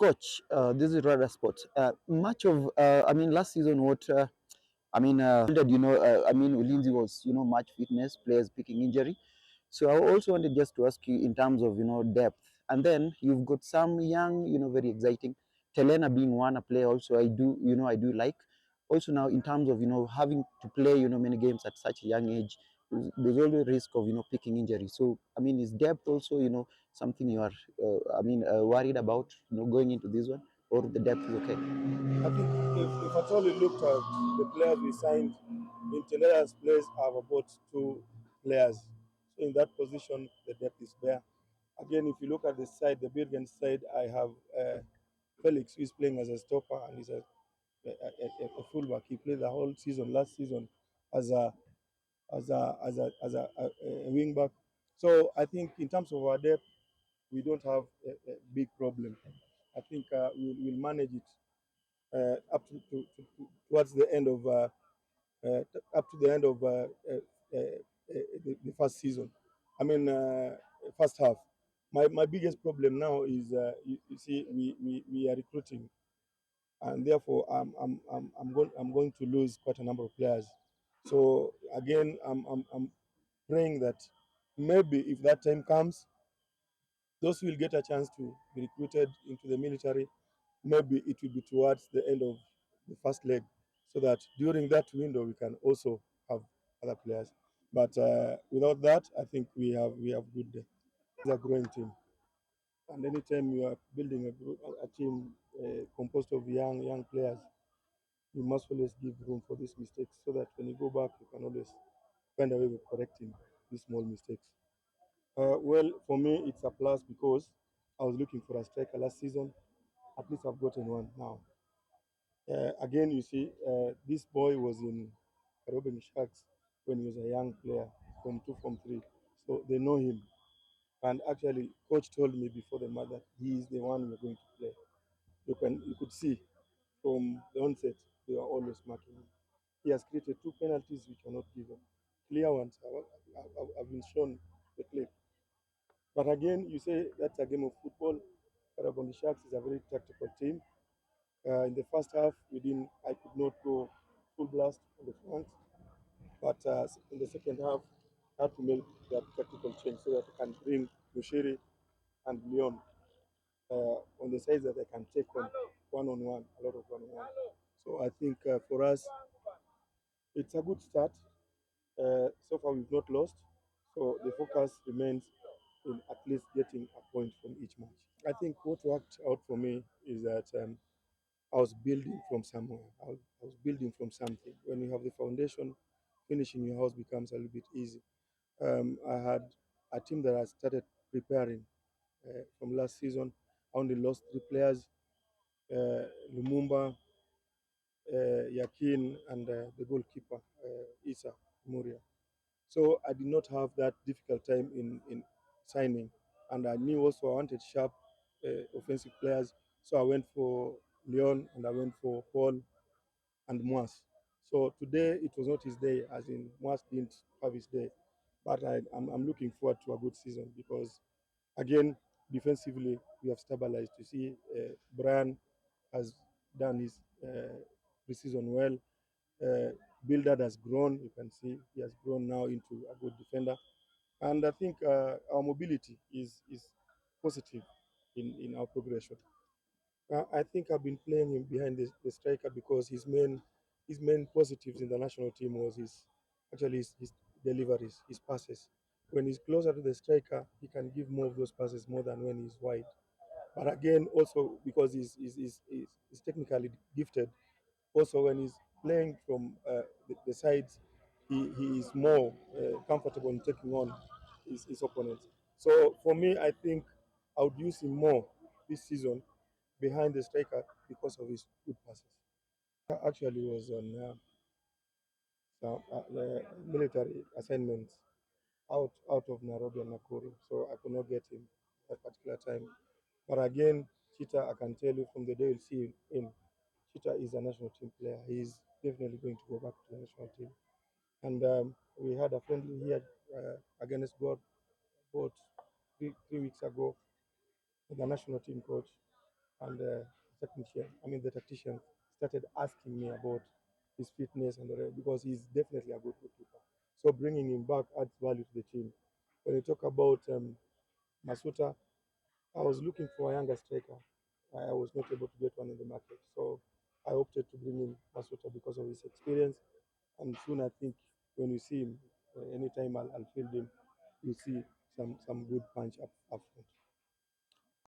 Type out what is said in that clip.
Coach, this is Rada Sports. Much of, last season, Ulinzi was, match fitness, players picking injury. So I also wanted just to ask you in terms of, depth. And then you've got some young, very exciting. Telena being one, a player also I do like. Also now in terms of, having to play, many games at such a young age, there's always risk of, picking injury. So, is depth also, something you are, worried about, going into this one, or the depth is okay? I think if at all you looked at the players we signed, in Telena's place have about two players. So in that position, the depth is there. Again, if you look at the side, the Birgen side, I have Felix, who is playing as a stopper and he's a fullback. He played the whole season, last season, as a wing back. So I think in terms of our depth, we don't have a big problem. I think we'll manage it up towards the end of up to the end of the first season. I mean, first half. My biggest problem now is you see we are recruiting, and therefore I'm going to lose quite a number of players. So again, I'm praying that maybe if that time comes, those who will get a chance to be recruited into the military, maybe it will be towards the end of the first leg, so that during that window we can also have other players. But without that, I think we have good. It's a growing team, and anytime you are building a team composed of young players, you must always give room for these mistakes, so that when you go back, you can always find a way of correcting these small mistakes. Well, for me, it's a plus because I was looking for a striker last season. At least I've gotten one now. Again, you see, this boy was in Kariobangi Sharks when he was a young player, from two, from three. So they know him. And actually, coach told me before the match that he is the one we're going to play. You could see from the onset they were always marking him. He has created two penalties we cannot give him. Clear ones. I've been shown the clip. But again, you say that's a game of football. Kariobangi Sharks is a very tactical team. In the first half, I could not go full blast on the front, but in the second half, I had to make that tactical change so that I can bring Mushiri and Leon on the sides that I can take on one, a lot of one on one. So I think for us, it's a good start. So far, we've not lost. So the focus remains in at least getting a point from each match. I think what worked out for me is that I was building from somewhere. I was building from something. When you have the foundation, finishing your house becomes a little bit easy. I had a team that I started preparing from last season. I only lost three players: Lumumba, Yakin, and the goalkeeper, Isa Muria. So I did not have that difficult time in signing, and I knew also I wanted sharp offensive players. So I went for Leon and I went for Paul and Moas. So today it was not his day, as in Moas didn't have his day. But I'm looking forward to a good season because, again, defensively, we have stabilized. You see, Brian has done his preseason well. Bildad has grown. You can see he has grown now into a good defender. And I think our mobility is positive in our progression. I think I've been playing him behind the striker because his main positives in the national team was his deliveries, his passes. When he's closer to the striker, he can give more of those passes more than when he's wide. But again, also because he's technically gifted, also when he's playing from the sides, he is more comfortable in taking on his opponents. So for me, I think I would use him more this season behind the striker because of his good passes. I actually was on military assignments out of Nairobi and Nakuru, so I could not get him at that particular time. But again, Chita, I can tell you from the day you see him in, Chita is a national team player. He's definitely going to go back to the national team. And we had a friendly here against God about 3 weeks ago with the national team coach. and the tactician started asking me about his fitness and the rest, because he's definitely a good goalkeeper. So bringing him back adds value to the team. When you talk about Masuta, I was looking for a younger striker. I was not able to get one in the market, so I opted to bring in Masuta because of his experience. And soon, I think when you see him, anytime I'll field him, you see some good punch up front.